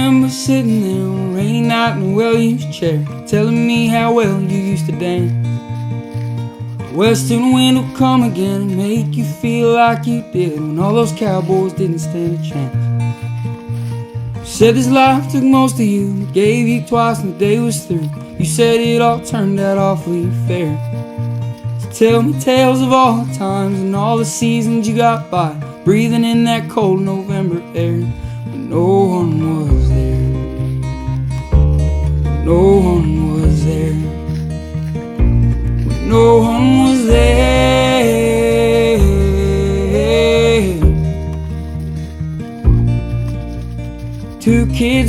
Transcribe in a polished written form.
remember sitting there on a rainy night in a well-used chair, telling me how well you used to dance. The western wind will come again and make you feel like you did when all those cowboys didn't stand a chance. You said this life took most of you, and gave you twice and the day was through. You said it all turned out awfully fair. So tell me tales of all the times and all the seasons you got by, breathing in that cold November air when no one was